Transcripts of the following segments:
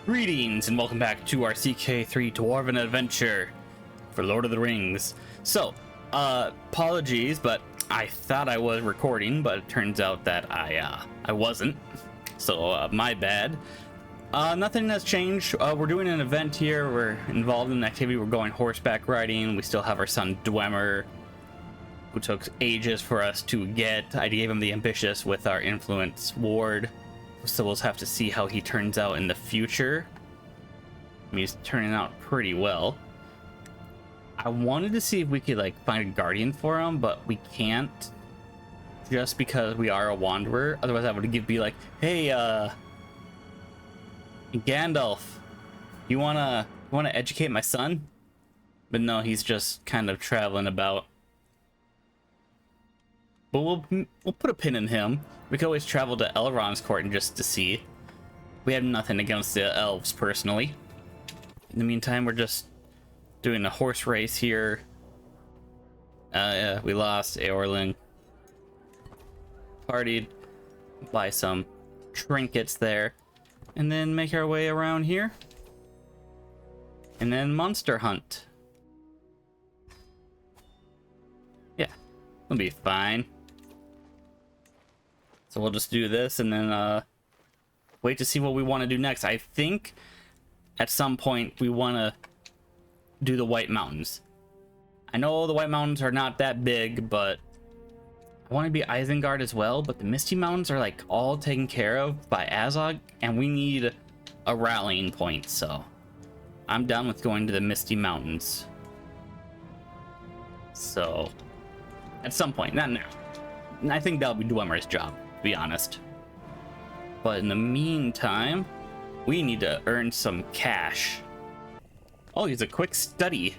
Greetings and welcome back to our CK3 Dwarven adventure for Lord of the Rings. So, apologies, but I thought I was recording, but it turns out that I wasn't. So, my bad. Nothing has changed. We're doing an event here. We're involved in an activity. We're going horseback riding. We still have our son Dwemer, who took ages for us to get. I gave him the ambitious with our influence ward. So we'll have to see how he turns out in the future. I mean, he's turning out pretty well. I wanted to see if we could like find a guardian for him, but we can't, just because we are a wanderer. Otherwise I would be like, hey, Gandalf, you wanna educate my son? But no, he's just kind of traveling about. But we'll put a pin in him. We could always travel to Elrond's court and just to see. We have nothing against the elves personally. In the meantime, we're just doing a horse race here. Yeah, we lost Eorlin. Partied, buy some trinkets there, and then make our way around here. And then monster hunt. Yeah, we'll be fine. So we'll just do this and then wait to see what we want to do next. I think at some point we want to do the White Mountains. I know the White Mountains are not that big, but I want to be Isengard as well. But the Misty Mountains are like all taken care of by Azog, and we need a rallying point. So I'm down with going to the Misty Mountains. So at some point, not now. I think that'll be Dwemer's job, to be honest. But in the meantime, we need to earn some cash. Oh, he's a quick study.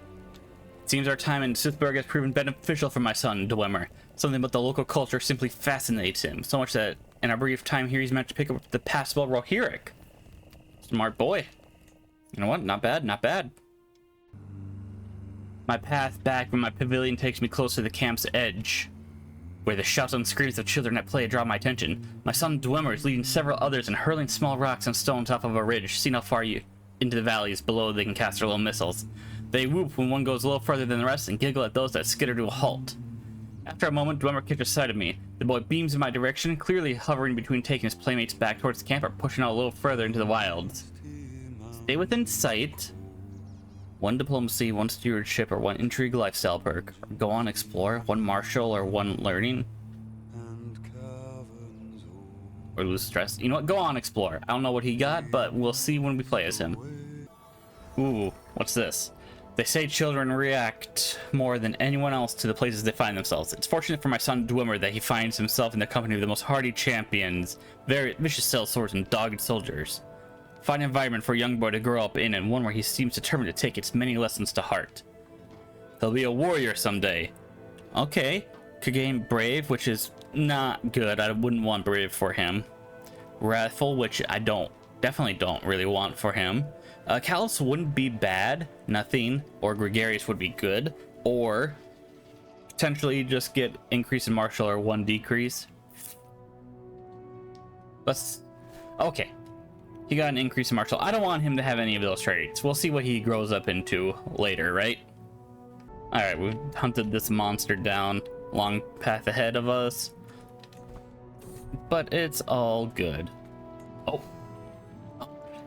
It seems our time in Sithburg has proven beneficial for my son, Dwemer. Something about the local culture simply fascinates him, so much that in our brief time here, he's managed to pick up the passable Rohirric. Smart boy. You know what? Not bad, not bad. My path back from my pavilion takes me close to the camp's edge, where the shouts and screams of children at play draw my attention. My son Dwemer is leading several others and hurling small rocks and stones off of a ridge, seeing how far into the valleys below they can cast their little missiles. They whoop when one goes a little further than the rest and giggle at those that skitter to a halt. After a moment, Dwemer catches sight of me. The boy beams in my direction, clearly hovering between taking his playmates back towards the camp or pushing out a little further into the wilds. Stay within sight. One diplomacy, one stewardship, or one intrigue lifestyle perk. Go on explore, one martial, or one learning. Or lose stress. You know what? Go on explore. I don't know what he got, but we'll see when we play as him. Ooh, what's this? They say children react more than anyone else to the places they find themselves. It's fortunate for my son Dwemer that he finds himself in the company of the most hardy champions, very vicious sellswords, and dogged soldiers. Fine environment for a young boy to grow up in, and one where he seems determined to take its many lessons to heart. He'll be a warrior someday. Okay, could gain brave, which is not good. I wouldn't want brave for him. Wrathful, which I definitely don't really want for him. Callous wouldn't be bad, nothing, or gregarious would be good, or potentially just get increase in martial or one decrease. Okay. He got an increase in martial. I don't want him to have any of those traits. We'll see what he grows up into later, right? Alright, we've hunted this monster down. Long path ahead of us. But it's all good. Oh.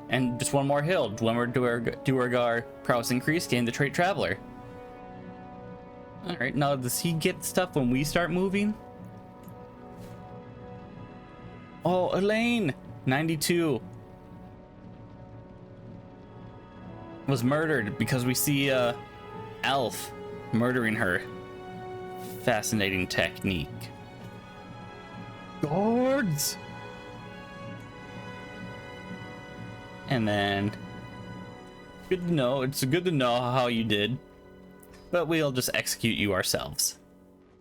And just one more hill. Dwemer Duergar prowess increase, gain the trait Traveler. Alright, now does he get stuff when we start moving? Oh, Elaine! 92. Was murdered because we see elf murdering her. Fascinating technique. Guards. And then good to know. It's good to know how you did, but we'll just execute you ourselves.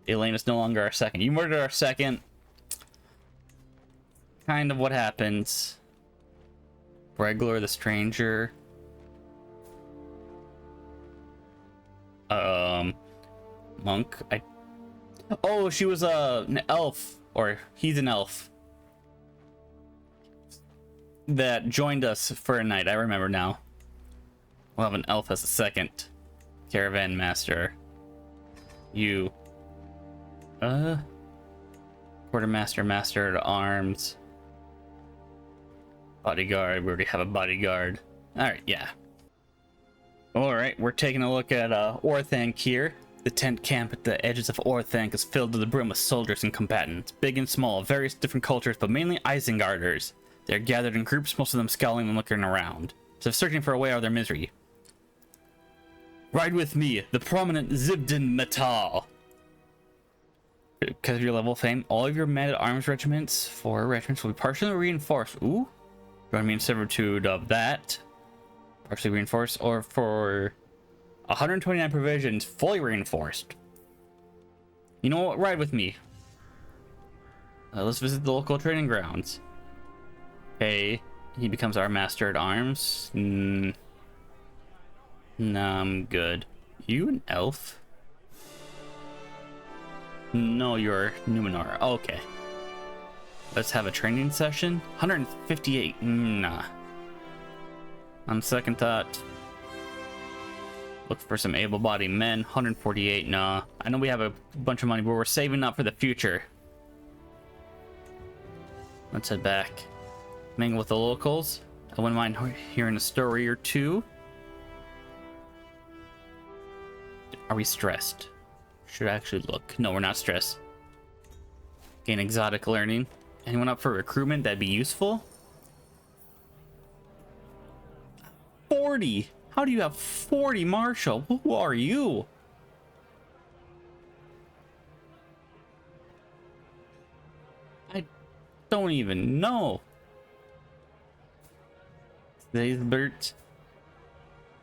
Elaine is no longer our second. You murdered our second. Kind of what happens. Breglar the stranger. Monk. Oh, she was an elf, or he's an elf. that joined us for a night. I remember now. We'll have an elf as a second. Caravan master. You. Quartermaster, master at arms. Bodyguard. We already have a bodyguard. Alright, yeah. Alright, we're taking a look at Orthanc here. The tent camp at the edges of Orthanc is filled to the brim with soldiers and combatants, big and small, various different cultures, but mainly Isengarders. They're gathered in groups, most of them scowling and looking around, as if searching for a way out of their misery. Ride with me, the prominent Zibdin Metal. Because of your level of fame, all of your men-at-arms regiments, 4 regiments, will be partially reinforced. Ooh. You want me in servitude of that? Partially reinforced, or for 129 provisions, fully reinforced. You know what? Ride with me. Let's visit the local training grounds. Okay, he becomes our master at arms. Nah, I'm good. You an elf? No, you're Numenor. Okay. Let's have a training session. 158. Nah. On second thought, look for some able-bodied men. 148. Nah. I know we have a bunch of money, but we're saving up for the future. Let's head back. Mingle with the locals. I wouldn't mind hearing a story or two. Are we stressed? Should I actually look? No, we're not stressed. Gain exotic learning. Anyone up for recruitment? That'd be useful. 40. How do you have 40, Marshal? Who are you? I don't even know. Bert.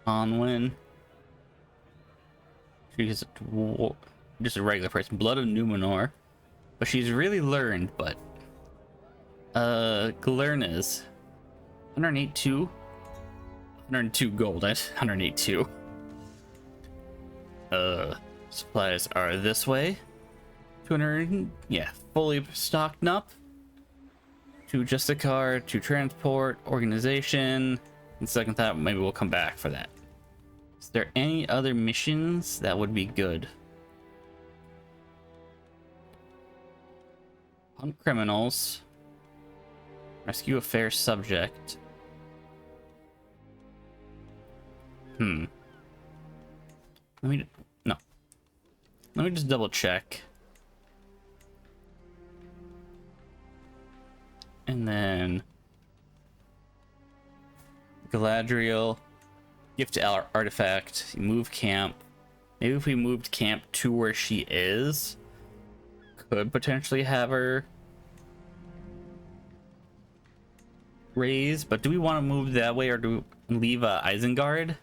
Onwin. She's just a regular person. Blood of Numenor. But she's really learned, but Galerna's 108.2. 102 gold. That's 182. Supplies are this way. 200, yeah, fully stocked up. To Justicar, to transport, organization. And second thought, maybe we'll come back for that. Is there any other missions that would be good? Hunt criminals. Rescue a fair subject. Let me just double check. And then Galadriel, gift artifact, move camp. Maybe if we moved camp to where she is, could potentially have her raised. But do we want to move that way, or do we leave Isengard?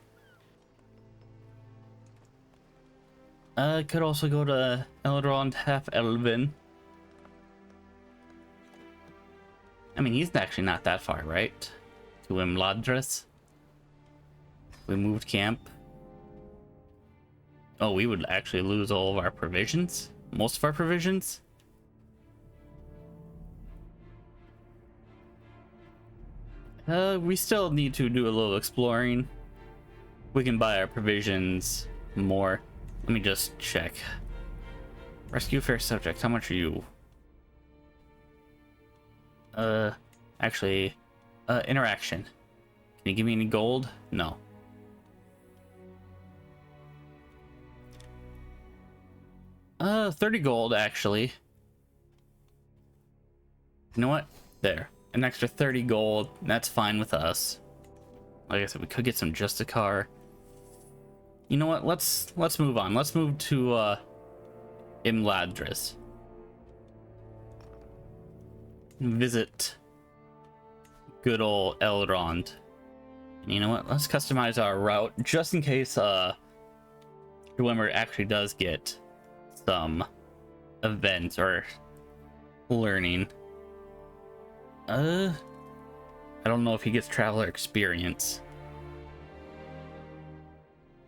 Could also go to Elrond half Elven. I mean, he's actually not that far, right? To Imladris. We moved camp. Oh, we would actually lose all of our provisions? Most of our provisions? We still need to do a little exploring. We can buy our provisions more. Let me just check. Rescue fair subject. How much are you? Actually, interaction. Can you give me any gold? No. Uh, 30 gold, actually. You know what? There. An extra 30 gold. That's fine with us. Like I said, we could get some Justicar. You know what? Let's move on. Let's move to Imladris. Visit good old Elrond. And you know what? Let's customize our route just in case Dwemer actually does get some events or learning. I don't know if he gets traveler experience.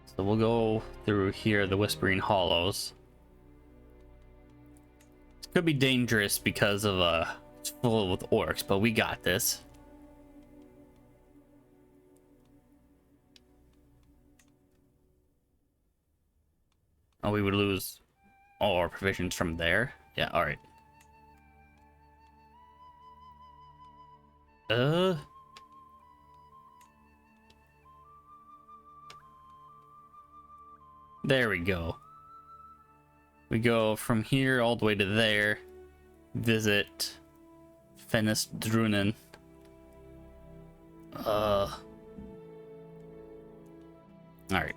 So we'll go through here, the Whispering Hollows. It could be dangerous because of it's full with orcs, but we got this. Oh, we would lose all our provisions from there. Yeah, all right. There we go. We go from here all the way to there. Visit Fennis Drunen. Alright.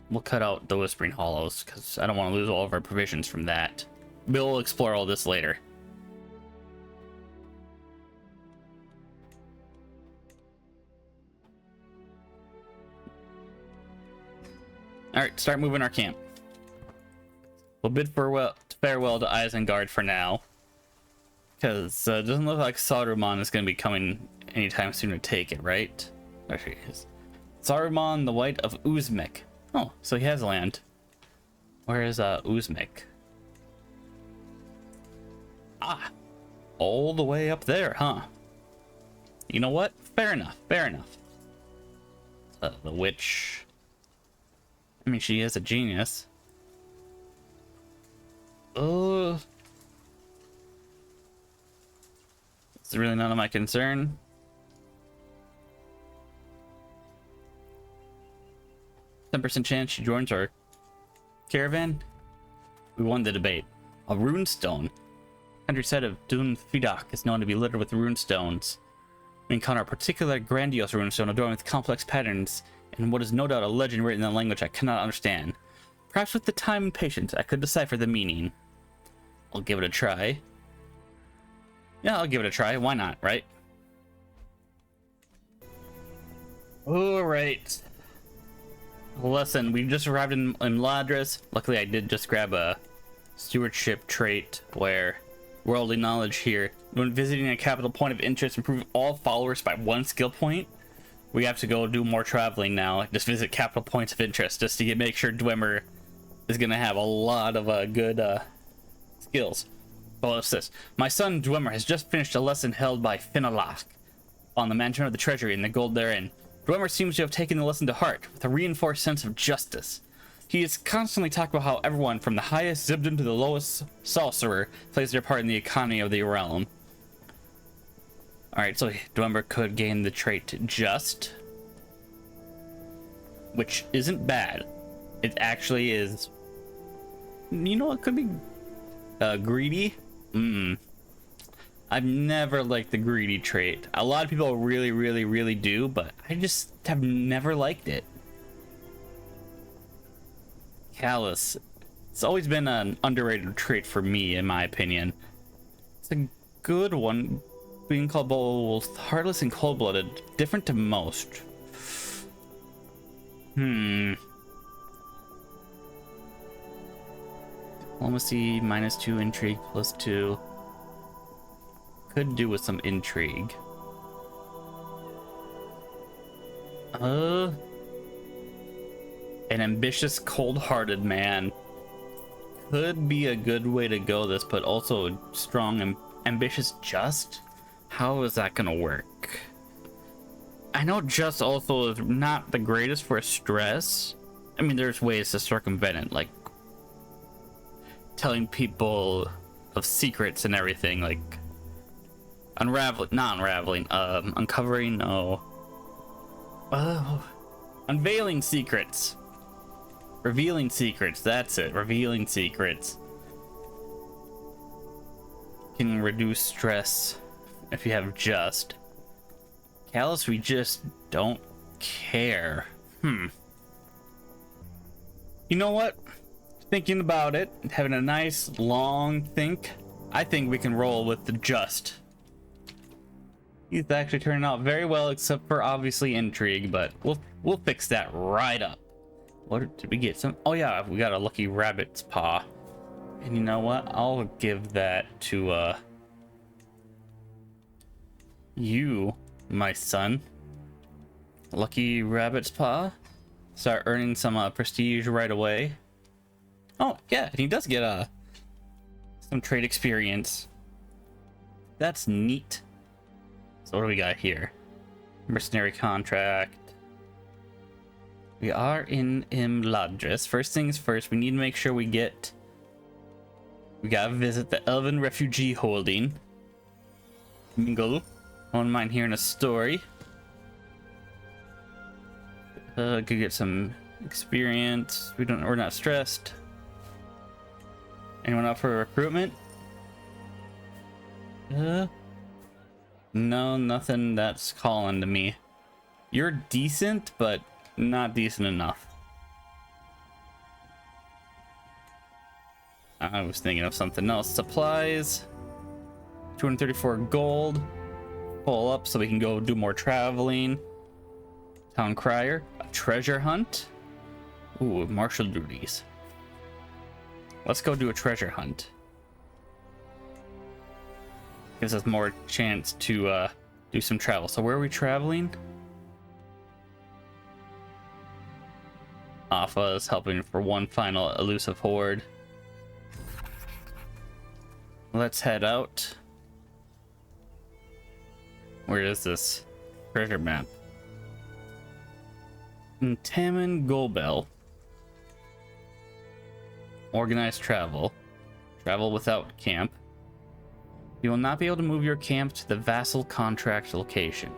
We'll cut out the Whispering Hollows, because I don't want to lose all of our provisions from that. We'll explore all this later. Alright, start moving our camp. We'll bid farewell to Isengard for now. Because it doesn't look like Saruman is going to be coming anytime soon to take it, right? There she is. Saruman the White of Uzmek. Oh, so he has land. Where is Uzmek? Ah, all the way up there, huh? You know what? Fair enough, fair enough. The witch. I mean, she is a genius. It's really none of my concern. %% chance she joins our caravan. We won the debate. A runestone. Countryside of Dun Fidak is known to be littered with runestones. We encounter a particular grandiose runestone adorned with complex patterns and what is no doubt a legend written in a language I cannot understand. Perhaps with the time and patience, I could decipher the meaning. I'll give it a try. Yeah, I'll give it a try. Why not, right? Alright. Lesson. We just arrived in Ladris. Luckily, I did just grab a stewardship trait where worldly knowledge here. When visiting a capital point of interest, improve all followers by 1 skill point. We have to go do more traveling now. Just visit capital points of interest just to make sure Dwemer is going to have a lot of good skills. Well, what's this? My son Dwemer has just finished a lesson held by Finalak on the management of the treasury and the gold therein. Dwemer seems to have taken the lesson to heart with a reinforced sense of justice. He is constantly talking about how everyone from the highest Zibdin to the lowest sorcerer plays their part in the economy of the realm. Alright, so Dwemer could gain the trait Just, which isn't bad. It actually is, you know, it could be Greedy. I've never liked the greedy trait. A lot of people really do, but I just have never liked it. Callous. It's always been an underrated trait for me, in my opinion. It's a good one, being called both heartless and cold-blooded, different to most. Diplomacy, -2, intrigue, +2. Could do with some intrigue. An ambitious, cold-hearted man could be a good way to go this, but also strong and ambitious just? How is that gonna work? I know just also is not the greatest for stress. I mean, there's ways to circumvent it, like telling people of secrets and everything, like uncovering, unveiling secrets, revealing secrets, that's it, revealing secrets. Can reduce stress if you have just. Callous, we just don't care. You know what? Thinking about it, having a nice long think, I think we can roll with the just. He's actually turning out very well, except for obviously intrigue, but we'll fix that right up. What did we get? Oh yeah, we got a lucky rabbit's paw. And you know what? I'll give that to you, my son. Lucky rabbit's paw. Start earning some prestige right away. Oh yeah, and he does get some trade experience. That's neat. So what do we got here? Mercenary contract. We are in Imladris. First things first, we need to make sure we gotta visit the Elven Refugee Holding. Mingle. I wouldn't mind hearing a story. Could get some experience. We're not stressed. Anyone up for recruitment? No, nothing that's calling to me. You're decent, but not decent enough. I was thinking of something else. Supplies. 234 gold. Pull up so we can go do more traveling. Town crier. A treasure hunt. Ooh, martial duties. Let's go do a treasure hunt. Gives us more chance to do some travel. So where are we traveling? Alpha is helping for one final elusive horde. Let's head out. Where is this treasure map? Taman Golbel. Organized travel. Travel without camp. You will not be able to move your camp to the vassal contract location.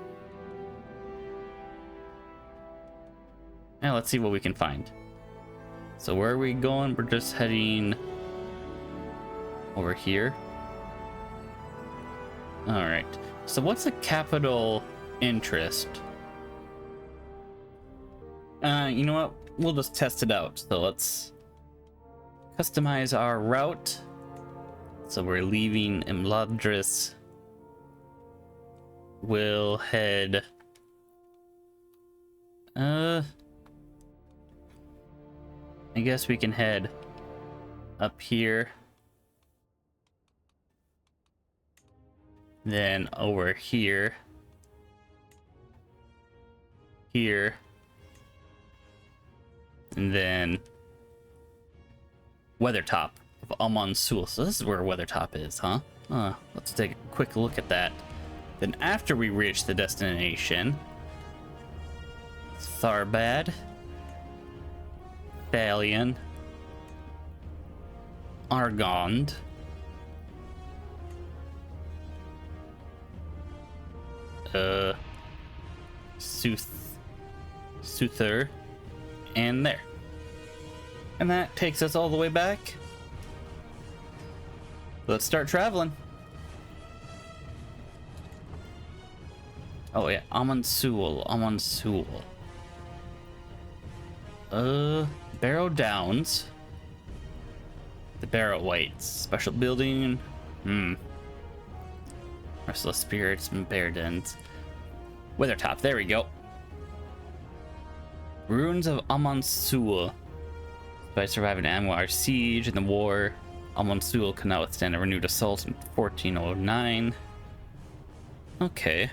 Now let's see what we can find. So where are we going? We're just heading over here. All right. So what's a capital interest? You know what? We'll just test it out. So let's customize our route. So we're leaving Imladris. We'll head... I guess we can head up here. Then over here. Here. And then Weathertop of Amonsul. So this is where Weathertop is, huh? Let's take a quick look at that. Then after we reach the destination, Tharbad, Thalion, Argond, Suther, and there. And that takes us all the way back. Let's start traveling. Oh yeah, Amonsul. Barrow Downs. The Barrow Whites. Special building. Restless Spirits and Bear Dens. Weathertop, there we go. Ruins of Amonsul. By surviving Amwar siege in the war, Amonsul could not withstand a renewed assault in 1409. Okay.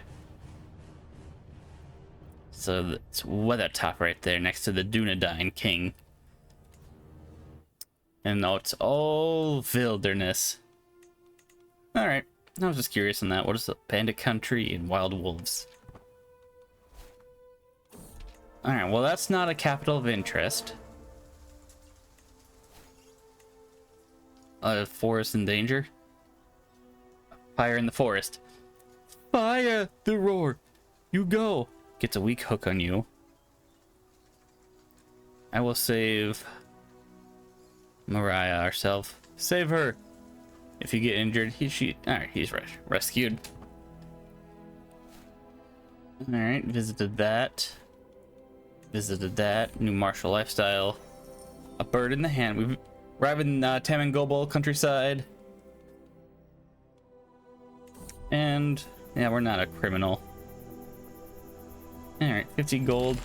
So that's Weathertop right there next to the Dunedain King. And now it's all wilderness. Alright, I was just curious on that. What is the Bandit Country and Wild Wolves? Alright, well that's not a capital of interest. Forest in danger. Fire in the forest. Fire the roar. You go. Gets a weak hook on you. I will save Mariah ourselves. Save her. If you get injured, alright, he's rescued. Alright, visited that. New martial lifestyle. A bird in the hand. We've arrived in Taman Golbel countryside. And yeah, we're not a criminal. Alright, 50 gold.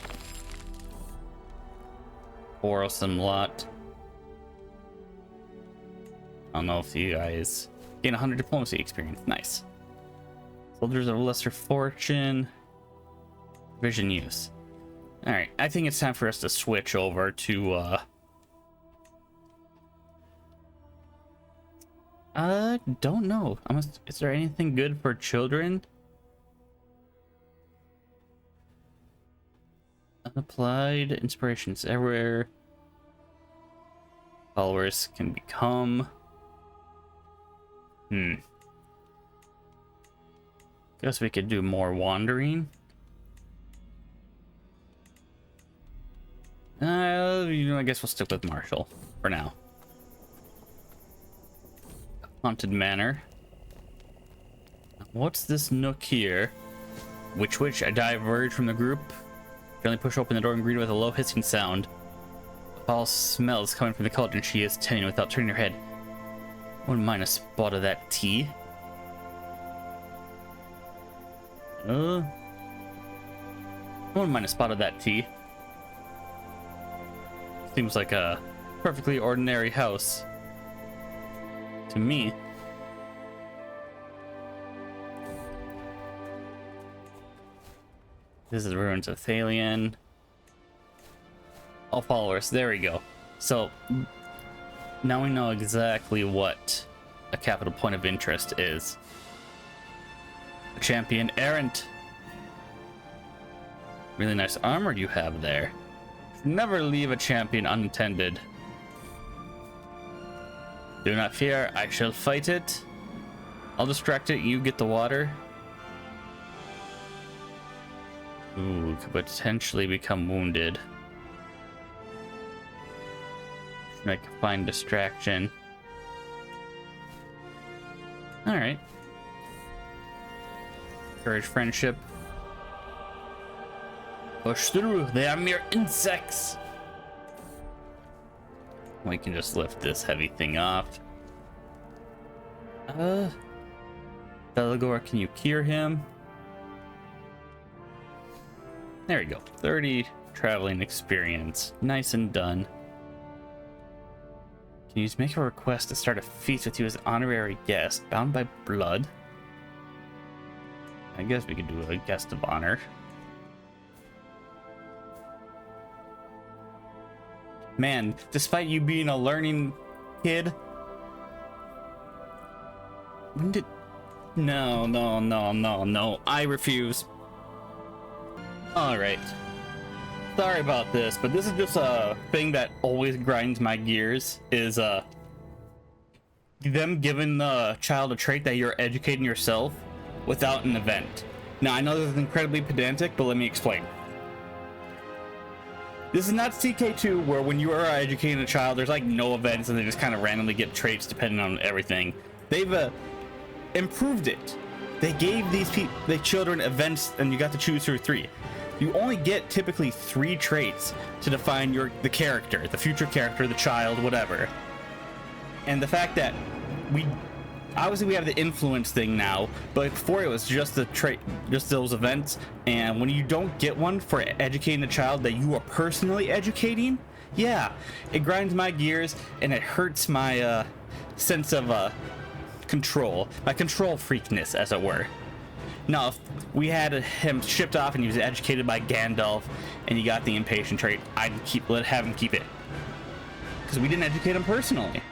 Quarrelsome lot. I don't know if you guys gain 100 diplomacy experience. Nice. Soldiers of lesser fortune. Vision use. Alright, I think it's time for us to switch over to don't know. Is there anything good for children? Unapplied inspirations everywhere. Followers can become. Guess we could do more wandering. I guess we'll stick with Marshall for now. Haunted Manor. What's this nook here? Which I diverge from the group. Gently push open the door and greet her with a low hissing sound. A foul smell is coming from the cauldron she is tending without turning her head. Wouldn't mind a spot of that tea. Wouldn't mind a spot of that tea. Seems like a perfectly ordinary house to me. This is the ruins of Thalion. All followers. There we go. So now we know exactly what a capital point of interest is. A champion errant. Really nice armor you have there. Never leave a champion unattended. Do not fear, I shall fight it. I'll distract it, you get the water. Ooh, could potentially become wounded. Make a fine distraction. Alright. Courage, friendship. Push through, they are mere insects. We can just lift this heavy thing off. Belagor, can you cure him? There we go. 30 traveling experience. Nice and done. Can you make a request to start a feast with you as an honorary guest, bound by blood? I guess we could do a guest of honor. Man, despite you being a learning kid, when did... No, I refuse. Alright. Sorry about this, but this is just a thing that always grinds my gears, is them giving the child a trait that you're educating yourself without an event. Now, I know this is incredibly pedantic, but let me explain. This is not CK2 where when you are educating a child, there's like no events and they just kind of randomly get traits depending on everything. They've improved it. They gave the children events and you got to choose through 3. You only get typically 3 traits to define the character, the future character, the child, whatever. And the fact that obviously we have the influence thing now, but before it was just the trait, just those events. And when you don't get one for educating the child that you are personally educating, yeah, it grinds my gears and it hurts my sense of control, my control freakness, as it were. Now, if we had him shipped off and he was educated by Gandalf and he got the impatient trait, I'd have him keep it, because we didn't educate him personally.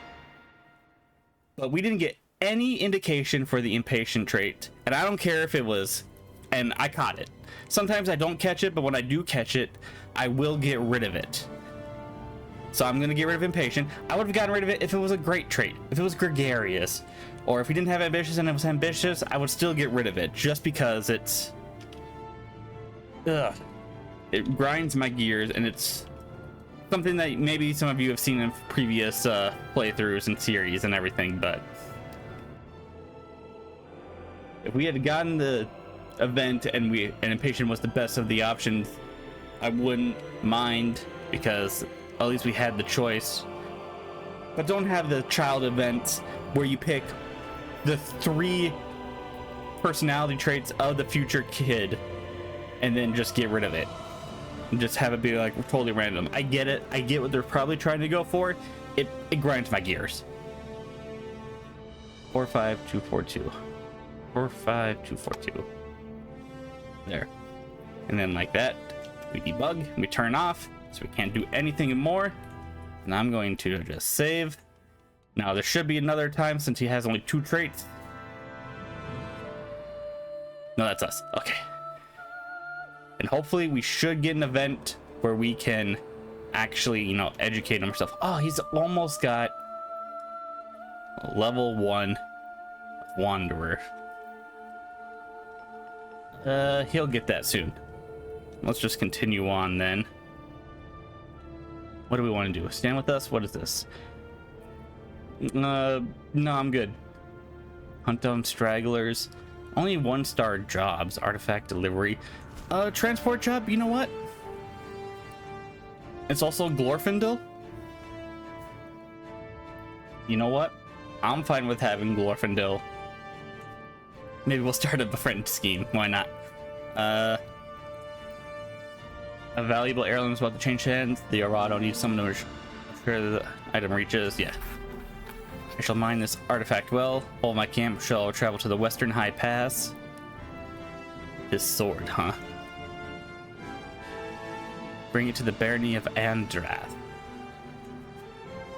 But we didn't get any indication for the impatient trait, and I don't care if it was, and I caught it. Sometimes I don't catch it, but when I do catch it, I will get rid of it. So I'm gonna get rid of impatient. I would have gotten rid of it if it was a great trait, if it was gregarious, or if we didn't have ambitious and it was ambitious, I would still get rid of it, just because it grinds my gears, and it's something that maybe some of you have seen in previous playthroughs and series and everything. But if we had gotten the event and impatient was the best of the options, I wouldn't mind, because at least we had the choice. But don't have the child events where you pick the 3 personality traits of the future kid and then just get rid of it and just have it be like totally random. I get it. I get what they're probably trying to go for. It grinds my gears. 45242. 45242. There. And then like that, we debug, we turn off, so we can't do anything more. And I'm going to just save. Now there should be another time since he has only 2 traits. No, that's us. Okay. And hopefully we should get an event where we can actually, you know, educate himself. Oh, he's almost got level 1 Wanderer. He'll get that soon. Let's just continue on then. What do we want to do? Stand with us? What is this? No, I'm good. Hunt down stragglers. Only 1-star jobs. Artifact delivery. Transport job, you know what? It's also Glorfindel. You know what? I'm fine with having Glorfindel. Maybe we'll start a befriend scheme. Why not? A valuable heirloom is about to change hands. The Arado needs someone to ensure the item reaches. Yeah. I shall mine this artifact well. All my camp shall travel to the Western High Pass. His sword, huh? Bring it to the barony of Andrath.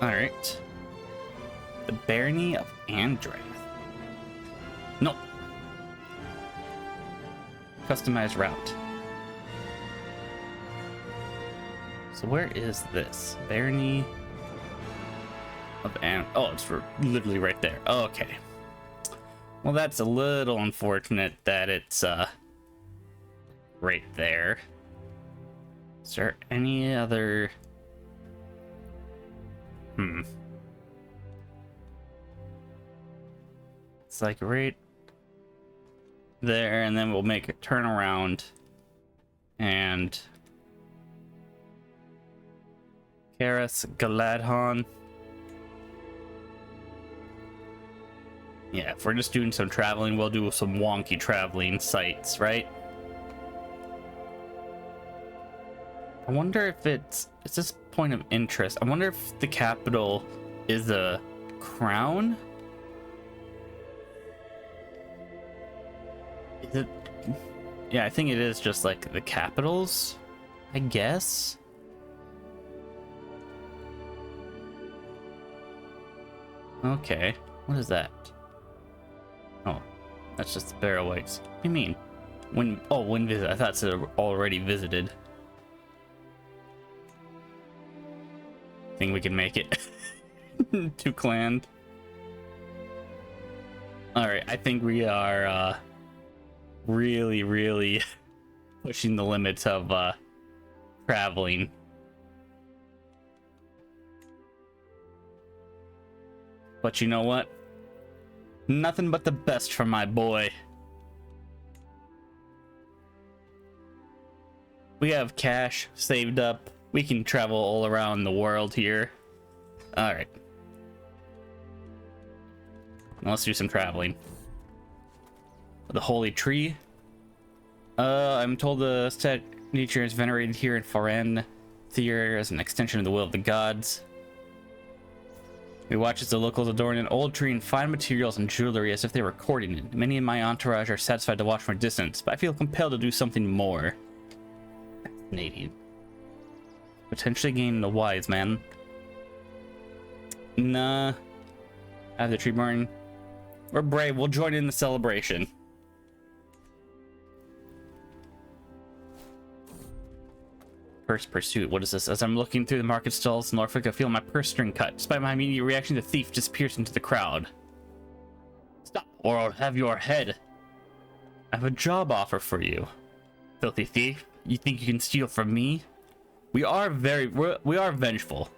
Alright. The barony of Andrath. No. Customized route. So where is this? Barony of oh, it's literally right there. Oh, okay. Well, that's a little unfortunate that it's right there. Is there any other? It's like right there, and then we'll make a turn around and Karas Galadhon. Yeah, if we're just doing some traveling, we'll do some wonky traveling sites, right? I wonder if it's this point of interest. I wonder if the capital is a crown. Is it? Yeah, I think it is just like the capitals, I guess. Okay, what is that? Oh, that's just the Barrow-wights. What do you mean? When visit? I thought it's already visited. Think we can make it to clan. All right, I think we are really pushing the limits of traveling. But you know what? Nothing but the best for my boy. We have cash saved up. We can travel all around the world here. All right. Now let's do some traveling. The Holy Tree. I'm told the set nature is venerated here in Foren Theater as an extension of the will of the gods. We watch as the locals adorn an old tree and fine materials and jewelry as if they were courting it. Many in my entourage are satisfied to watch from a distance, but I feel compelled to do something more. Fascinating. Potentially gain the wise man. Nah. I have the tree burn. We're brave. We'll join in the celebration. First pursuit. What is this? As I'm looking through the market stalls in Norfolk, I feel my purse string cut. Despite my immediate reaction, the thief disappears into the crowd. Stop, or I'll have your head. I have a job offer for you. Filthy thief. You think you can steal from me? We are vengeful.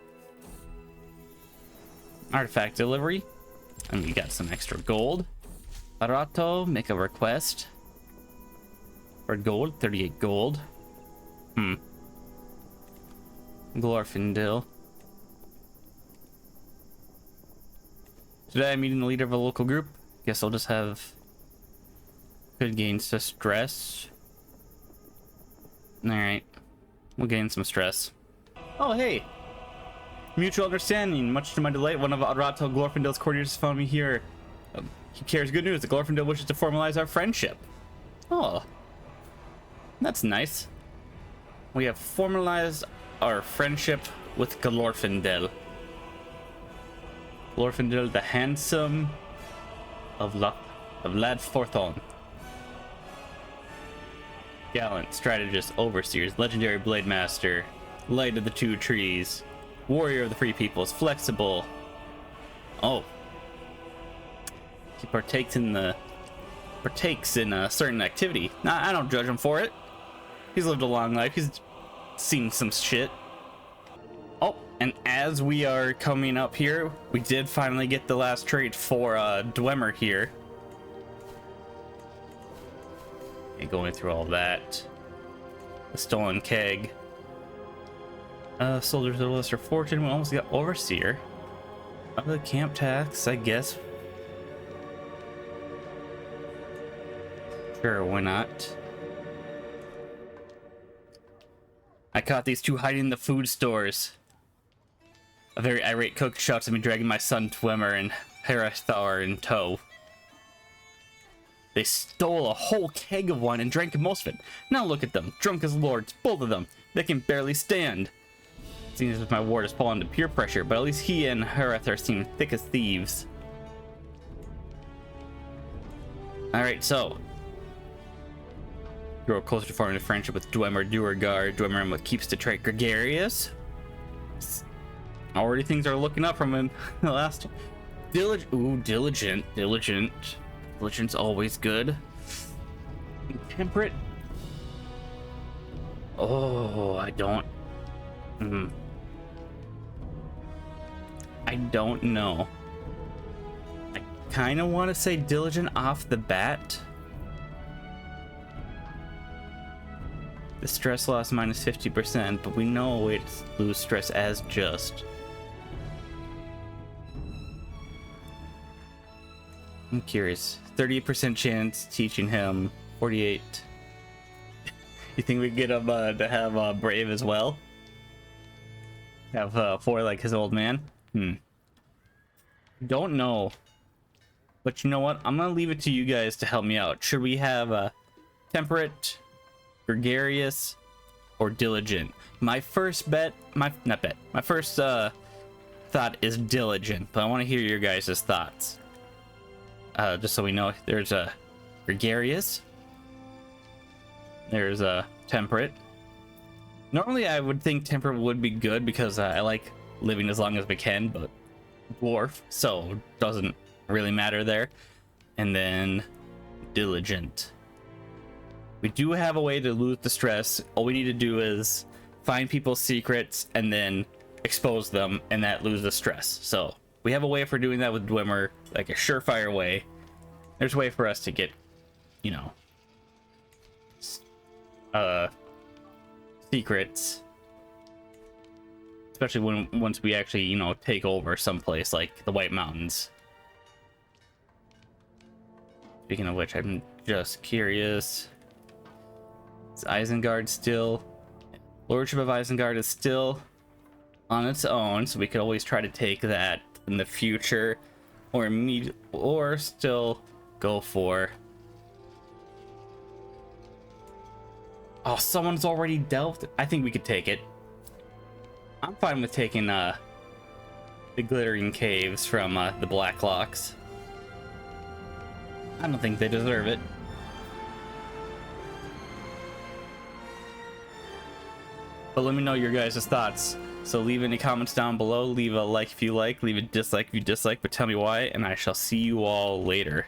Artifact delivery. And we got some extra gold. Arato, make a request. For gold, 38 gold. Glorfindel. Today I'm meeting the leader of a local group. Guess I'll just have good gains to stress. Alright. We'll gain some stress. Oh, hey! Mutual understanding. Much to my delight, one of Arato Glorfindel's courtiers found me here. He carries good news. The Glorfindel wishes to formalize our friendship. Oh. That's nice. We have formalized our friendship with Glorfindel. Glorfindel the Handsome of Lad Forthon. Gallant, strategist, overseers, legendary blade master, light of the two trees, warrior of the free peoples, flexible. Oh, he partakes in a certain activity. Nah, I don't judge him for it. He's lived a long life. He's seen some shit. Oh, and as we are coming up here, we did finally get the last trait for Dwemer here. And going through all that. The stolen keg. Soldiers of lesser fortune. We almost got overseer. The camp tax, I guess. Sure, why not? I caught these two hiding in the food stores. A very irate cook shouts at me, dragging my son Dwemer and Herathar in tow. They stole a whole keg of wine and drank most of it. Now look at them, drunk as lords, both of them. They can barely stand. It seems as if my ward has fallen to peer pressure, but at least he and Herathar seem thick as thieves. Alright, so. Grow closer to forming a friendship with Dwemer Duergar. Dwemer what keeps the trait gregarious. Already things are looking up from him. The last diligent. Diligent's always good. Temperate. Oh, I don't know. I kind of want to say diligent off the bat. The stress loss minus 50%, but we know a way to lose stress as just. I'm curious. 38% chance teaching him. 48. You think we get him to have brave as well? Have 4 like his old man? Don't know. But you know what? I'm gonna leave it to you guys to help me out. Should we have temperate, gregarious, or diligent? My first thought is diligent, but I want to hear your guys' thoughts. Just so we know, there's a gregarious, there's a temperate. Normally I would think temperate would be good because I like living as long as we can, but dwarf, so doesn't really matter there. And then diligent. We do have a way to lose the stress. All we need to do is find people's secrets and then expose them, and that loses the stress. So we have a way for doing that with Dwemer, like a surefire way. There's a way for us to get, you know, secrets, especially once we actually, you know, take over someplace like the White Mountains. Speaking of which, I'm just curious. Is Isengard still? Lordship of Isengard is still on its own, so we could always try to take that in the future, or still go for. Oh, someone's already delved. I think we could take it. I'm fine with taking the glittering caves from the Blacklocks. I don't think they deserve it. But let me know your guys' thoughts. So leave any comments down below. Leave a like if you like. Leave a dislike if you dislike. But tell me why. And I shall see you all later.